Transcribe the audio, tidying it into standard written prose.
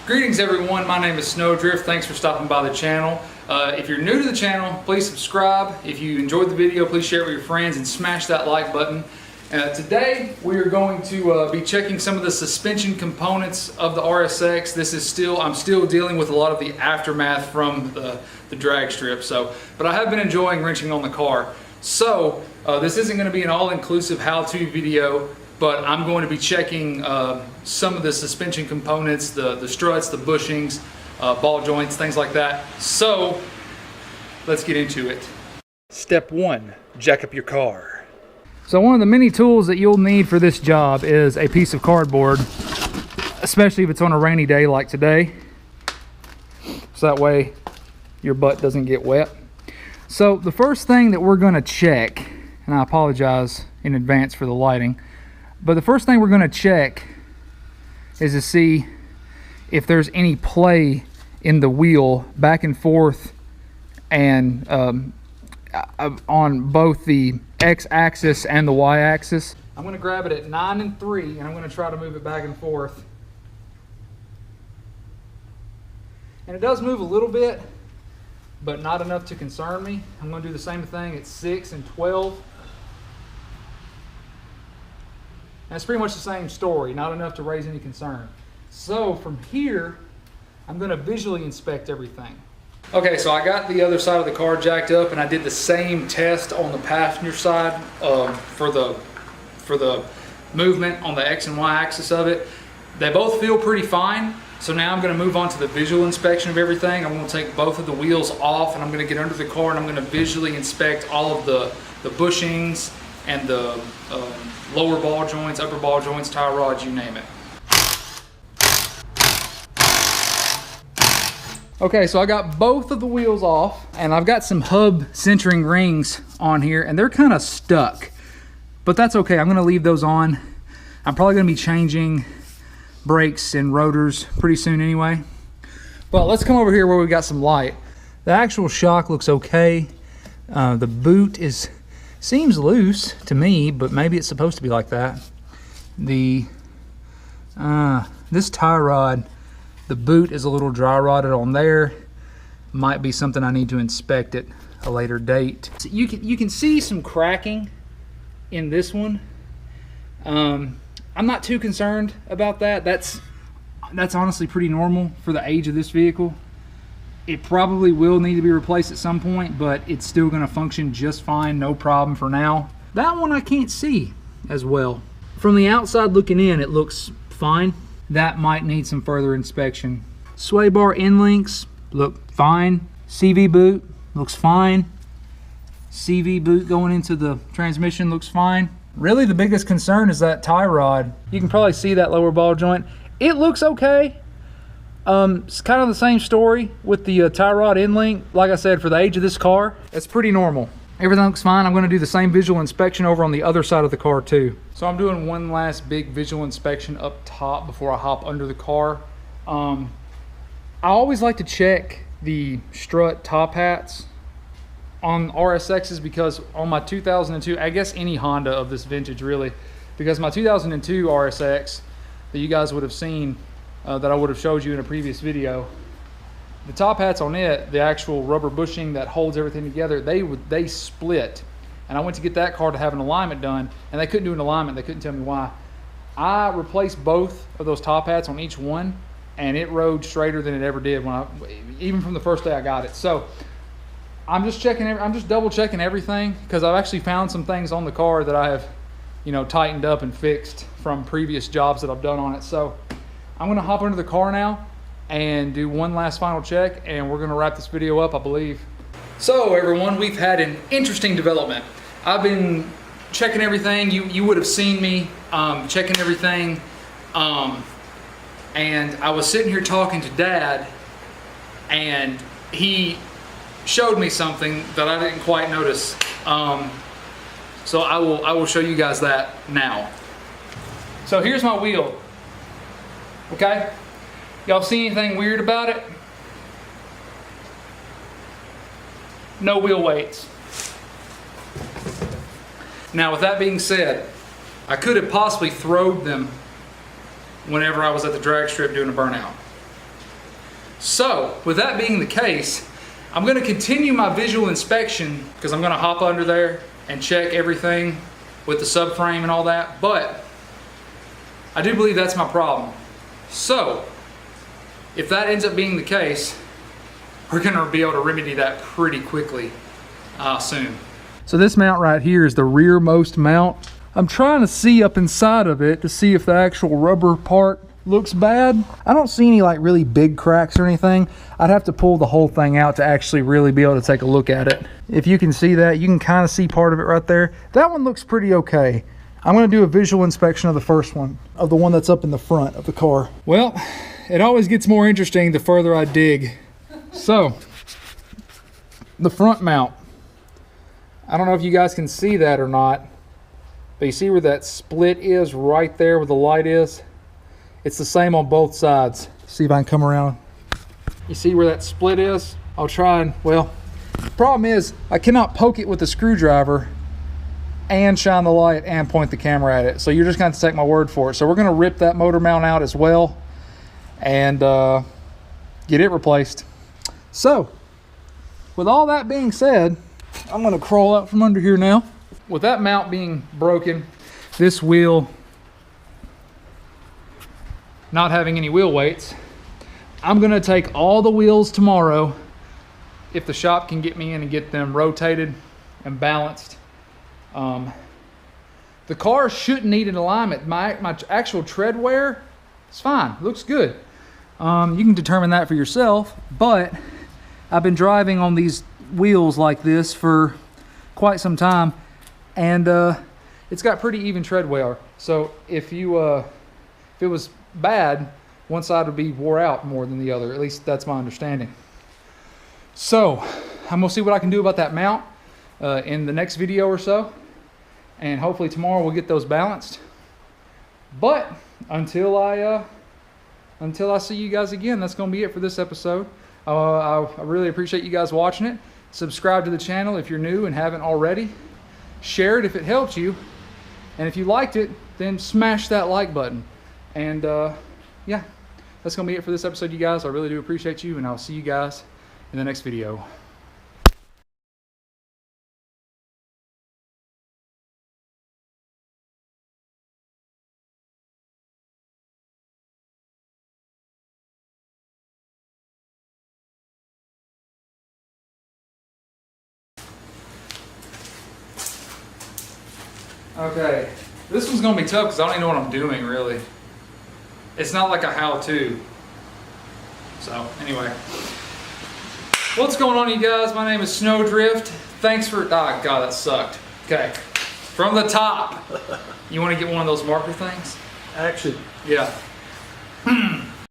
Greetings everyone, my name is Snowdrift. Thanks for stopping by the channel. If you're new to the channel, please subscribe. If you enjoyed the video, please share it with your friends and smash that like button. Today we are going to be checking some of the suspension components of the RSX. I'm still dealing with a lot of the aftermath from the drag strip. But I have been enjoying wrenching on the car. So this isn't going to be an all-inclusive how-to video, but I'm going to be checking some of the suspension components, the struts, the bushings, ball joints, things like that. So let's get into it. Step 1, jack up your car. So one of the many tools that you'll need for this job is a piece of cardboard, especially if it's on a rainy day like today. So that way your butt doesn't get wet. So the first thing that we're going to check, and I apologize in advance for the lighting, but the first thing we're going to check is to see if there's any play in the wheel back and forth and on both the X-axis and the Y-axis. I'm going to grab it at 9 and 3 and I'm going to try to move it back and forth. And it does move a little bit, but not enough to concern me. I'm going to do the same thing at 6 and 12. And it's pretty much the same story, not enough to raise any concern. So from here, I'm going to visually inspect everything. Okay, so I got the other side of the car jacked up and I did the same test on the passenger side for the movement on the X and Y axis of it. They both feel pretty fine. So now I'm going to move on to the visual inspection of everything. I'm going to take both of the wheels off and I'm going to get under the car and I'm going to visually inspect all of the bushings and the lower ball joints, upper ball joints, tie rods, you name it. Okay, so I got both of the wheels off and I've got some hub centering rings on here and they're kind of stuck, but that's okay. I'm going to leave those on. I'm probably going to be changing brakes and rotors pretty soon anyway. But let's come over here where we've got some light. The actual shock looks okay. The boot seems loose to me, but maybe it's supposed to be like that. This tie rod, the boot is a little dry rotted on there. Might be something I need to inspect at a later date. So you can see some cracking in this one. I'm not too concerned about that. That's honestly pretty normal for the age of this vehicle. It probably will need to be replaced at some point, but it's still going to function just fine, no problem for now. That one I can't see as well. From the outside looking in, it looks fine. That might need some further inspection. Sway bar end links look fine. CV boot looks fine. CV boot going into the transmission looks fine. Really the biggest concern is that tie rod. You can probably see that lower ball joint. It looks okay. It's kind of the same story with the tie rod end link. Like I said, for the age of this car, it's pretty normal. Everything looks fine. I'm going to do the same visual inspection over on the other side of the car too. So I'm doing one last big visual inspection up top before I hop under the car. I always like to check the strut top hats on RSXs because on my 2002, I guess any Honda of this vintage really, because my 2002 RSX that you guys would have seen, that I would have showed you in a previous video, the top hats on it, the actual rubber bushing that holds everything together, they split. And I went to get that car to have an alignment done, and they couldn't do an alignment. They couldn't tell me why. I replaced both of those top hats on each one, and it rode straighter than it ever did even from the first day I got it. So I'm just double checking everything because I've actually found some things on the car that I have, tightened up and fixed from previous jobs that I've done on it. So I'm gonna hop under the car now and do one last final check, and we're gonna wrap this video up, I believe. So everyone, we've had an interesting development. I've been checking everything. You would have seen me checking everything. And I was sitting here talking to Dad, and he showed me something that I didn't quite notice. So I will show you guys that now. So here's my wheel. Okay? Y'all see anything weird about it? No wheel weights. Now with that being said, I could have possibly throwed them whenever I was at the drag strip doing a burnout. So with that being the case, I'm going to continue my visual inspection because I'm going to hop under there and check everything with the subframe and all that, but I do believe that's my problem. So if that ends up being the case, we're going to be able to remedy that pretty quickly soon. So this mount right here is the rearmost mount. I'm trying to see up inside of it to see if the actual rubber part looks bad. I don't see any like really big cracks or anything. I'd have to pull the whole thing out to actually really be able to take a look at it. If you can see that, you can kind of see part of it right there. That one looks pretty okay. I'm going to do a visual inspection of the first one, of the one that's up in the front of the car. Well, it always gets more interesting the further I dig. So, the front mount. I don't know if you guys can see that or not, but you see where that split is right there where the light is? It's the same on both sides. See if I can come around. You see where that split is? I'll try and, well, the problem is I cannot poke it with a screwdriver and shine the light and point the camera at it. So you're just going to take my word for it. So we're going to rip that motor mount out as well and get it replaced. So with all that being said, I'm going to crawl out from under here now. With that mount being broken, this wheel not having any wheel weights, I'm going to take all the wheels tomorrow if the shop can get me in and get them rotated and balanced. The car shouldn't need an alignment. My actual tread wear is fine. It looks good. You can determine that for yourself, but I've been driving on these wheels like this for quite some time, and it's got pretty even tread wear. So if it was bad, one side would be wore out more than the other. At least that's my understanding. So I'm gonna see what I can do about that mount in the next video or so, and hopefully tomorrow we'll get those balanced. But until I see you guys again, that's gonna be it for this episode. I really appreciate you guys watching it. Subscribe to the channel if you're new and haven't already. Share it if it helped you, and if you liked it, then smash that like button. And yeah, that's gonna be it for this episode, you guys. I really do appreciate you, and I'll see you guys in the next video. Okay, this one's gonna be tough because I don't even know what I'm doing really. It's not like a how-to. So anyway, what's going on, you guys? My name is Snowdrift. Thanks for, God, that sucked. Okay, from the top. You want to get one of those marker things? Action. Yeah.